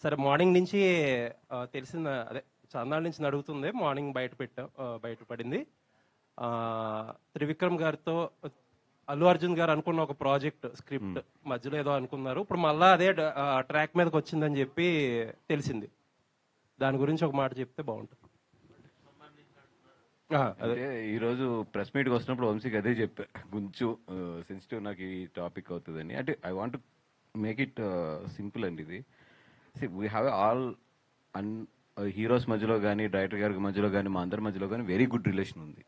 సరే మార్నింగ్ నుంచి తెలిసిన అదే చాన్నాళ్ళ నుంచి నడుగుతుంది. మార్నింగ్ బయటపడింది. త్రివిక్రమ్ గారితో అల్లు అర్జున్ గారు అనుకున్న ఒక ప్రాజెక్ట్ స్క్రిప్ట్ మధ్యలో ఏదో అనుకున్నారు. ఇప్పుడు మళ్ళా అదే ట్రాక్ మీదకి వచ్చిందని చెప్పి తెలిసింది. దాని గురించి ఒక మాట చెప్తే బాగుంటుంది. అదే ఈరోజు ప్రెస్ మీట్కి వస్తున్నప్పుడు వంశీకి అదే చెప్పా, కొంచెం సెన్సిటివ్ నాకు ఈ టాపిక్ అవుతుందని. అంటే I want make it simple అండి. ఇది వీ హ్యావ్ ఆల్ హీరోస్ మధ్యలో కానీ డైరెక్టర్ గారి మధ్యలో కానీ మా అందరి మధ్యలో కానీ వెరీ గుడ్ రిలేషన్ ఉంది.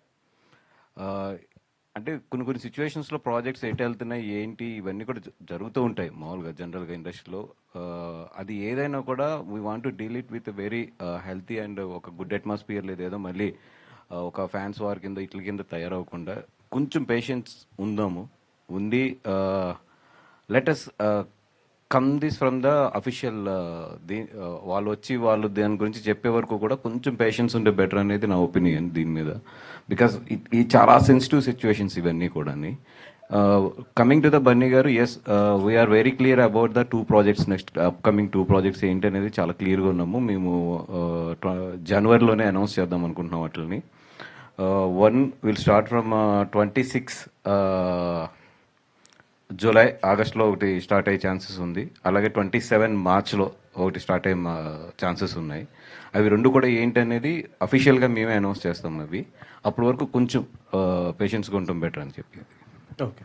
అంటే కొన్ని సిచ్యువేషన్స్లో ప్రాజెక్ట్స్ ఎటు వెళ్తున్నాయి ఏంటి ఇవన్నీ కూడా జరుగుతూ ఉంటాయి మామూలుగా జనరల్గా ఇండస్ట్రీలో. అది ఏదైనా కూడా we want to deal it with very healthy and ఒక గుడ్ అట్మాస్ఫియర్. లేదేదో మళ్ళీ ఒక ఫ్యాన్స్ వార్ కింద ఇట్ల కింద తయారవకుండా కొంచెం పేషెన్స్ ఉండి let's come this from the official వాళ్ళు దాని గురించి చెప్పే వరకు కూడా కొంచెం పేషెన్స్ ఉంటే బెటర్ అనేది నా ఒపీనియన్ దీని మీద. బికాస్ ఈ చాలా సెన్సిటివ్ సిచ్యువేషన్స్ ఇవన్నీ కూడా. కమింగ్ టు ద బన్నీ గారు, yes we are very clear about the 2 projects, next upcoming 2 projects ఏంటి అనేది చాలా క్లియర్గా ఉన్నాము. మేము జనవరిలోనే అనౌన్స్ చేద్దాం అనుకుంటున్నాం వాటిని. One will start from 26 July ఆగస్ట్లో ఒకటి స్టార్ట్ అయ్యే ఛాన్సెస్ ఉంది. అలాగే 27 మార్చ్లో ఒకటి స్టార్ట్ అయ్యే ఛాన్సెస్ ఉన్నాయి. అవి 2 కూడా ఏంటి అనేది అఫీషియల్గా మేమే అనౌన్స్ చేస్తాం. అవి అప్పటి వరకు కొంచెం పేషెన్స్గా ఉంటాం బెటర్ అని చెప్పి. ఓకే.